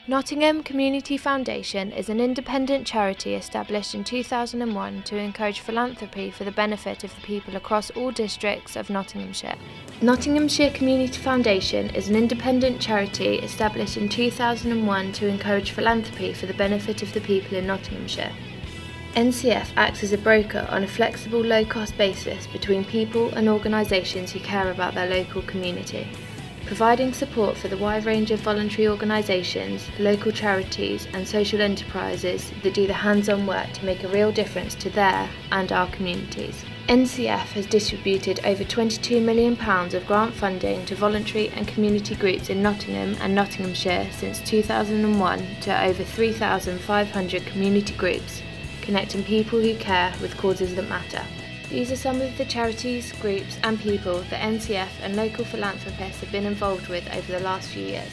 Nottingham Community Foundation is an independent charity established in 2001 to encourage philanthropy for the benefit of the people across all districts of Nottinghamshire. Nottinghamshire Community Foundation is an independent charity established in 2001 to encourage philanthropy for the benefit of the people in Nottinghamshire. NCF acts as a broker on a flexible, low-cost basis between people and organisations who care about their local community, providing support for the wide range of voluntary organisations, local charities and social enterprises that do the hands-on work to make a real difference to their and our communities. NCF has distributed over £22 million of grant funding to voluntary and community groups in Nottingham and Nottinghamshire since 2001 to over 3,500 community groups, connecting people who care with causes that matter. These are some of the charities, groups and people that NCF and local philanthropists have been involved with over the last few years.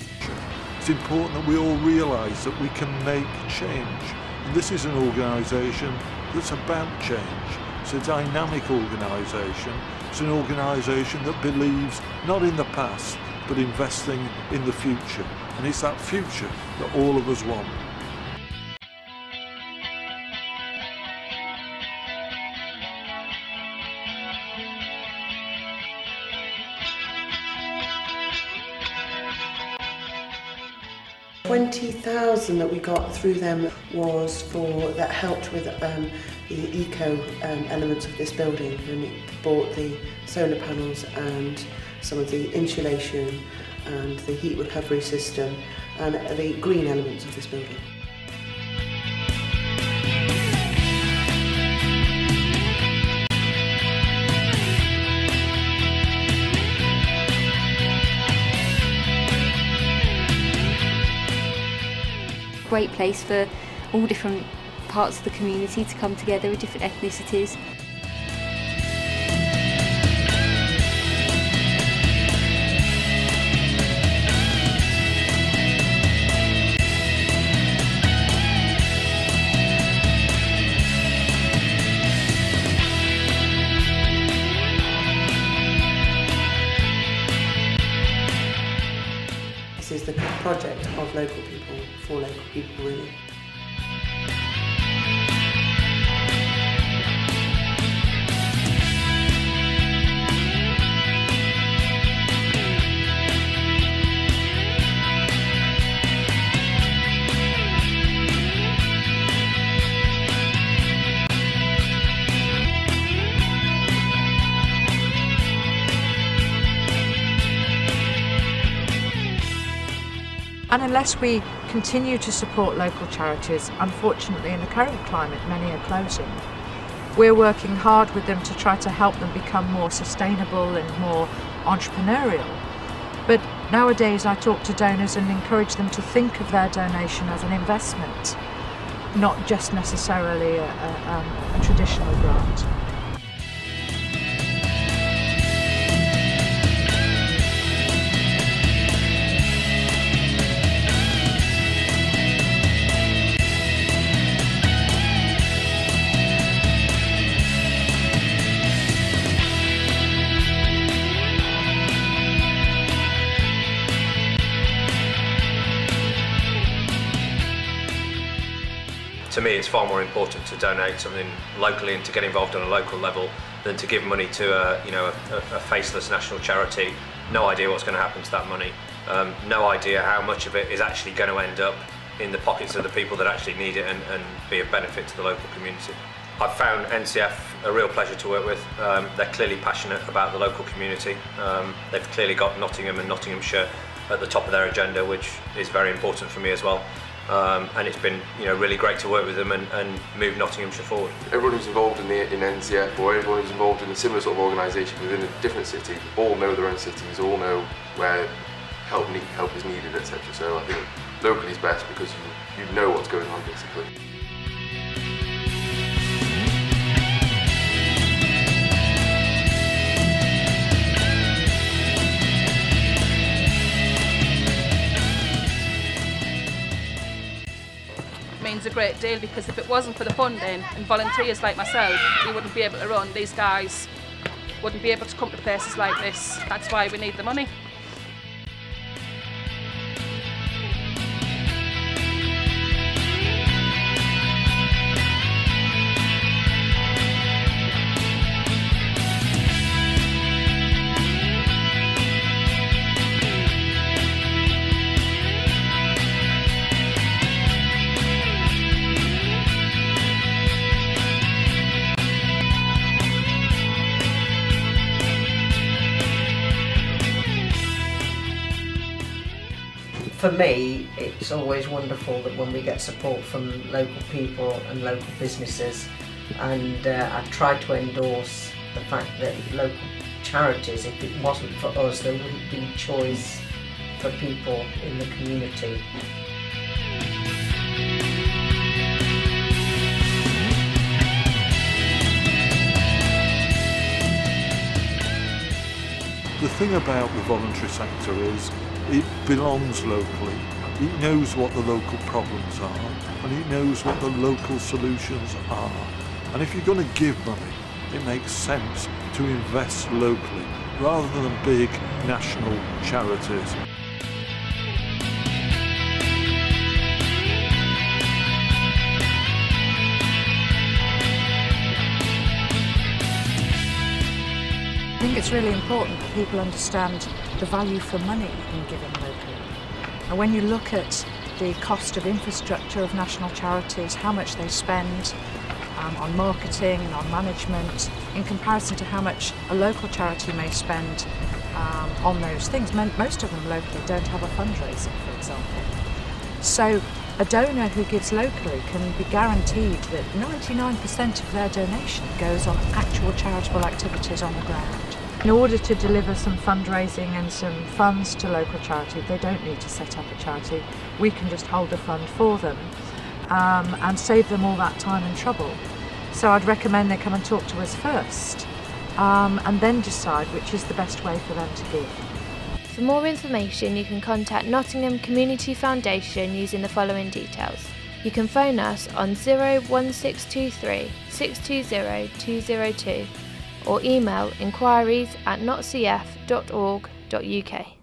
It's important that we all realise that we can make change. And this is an organisation that's about change. It's a dynamic organisation. It's an organisation that believes not in the past, but investing in the future. And it's that future that all of us want. £20,000 that we got through them was that helped with the eco elements of this building, and it bought the solar panels and some of the insulation and the heat recovery system and the green elements of this building. Great place for all different parts of the community to come together with different ethnicities. This is the project of local people for local people, really. And unless we continue to support local charities, unfortunately in the current climate many are closing. We're working hard with them to try to help them become more sustainable and more entrepreneurial. But nowadays I talk to donors and encourage them to think of their donation as an investment, not just necessarily a traditional grant. To me, it's far more important to donate something locally and to get involved on a local level than to give money to a faceless national charity. No idea what's going to happen to that money. No idea how much of it is actually going to end up in the pockets of the people that actually need it and be of benefit to the local community. I've found NCF a real pleasure to work with. They're clearly passionate about the local community. They've clearly got Nottingham and Nottinghamshire at the top of their agenda, which is very important for me as well. And it's been really great to work with them and move Nottinghamshire forward. Everyone who's involved in NCF or everyone who's involved in a similar sort of organisation within a different city all know their own cities, all know where help is needed, etc. So I think locally is best because you know what's going on basically. Means a great deal, because if it wasn't for the funding and volunteers like myself, we wouldn't be able to run. These guys wouldn't be able to come to places like this. That's why we need the money. for me, it's always wonderful that when we get support from local people and local businesses, and I try to endorse the fact that local charities, if it wasn't for us, there wouldn't be choice for people in the community. The thing about the voluntary sector is it belongs locally. It knows what the local problems are, and it knows what the local solutions are. And if you're going to give money, it makes sense to invest locally rather than big national charities. I think it's really important that people understand the value for money in giving locally. And when you look at the cost of infrastructure of national charities, how much they spend on marketing and on management, in comparison to how much a local charity may spend on those things. Most of them locally don't have a fundraiser, for example. So a donor who gives locally can be guaranteed that 99% of their donation goes on actual charitable activities on the ground. In order to deliver some fundraising and some funds to local charity, they don't need to set up a charity. We can just hold the fund for them and save them all that time and trouble. So I'd recommend they come and talk to us first and then decide which is the best way for them to give. For more information, you can contact Nottingham Community Foundation using the following details. You can phone us on 01623 620 202 or email inquiries@notcf.org.uk.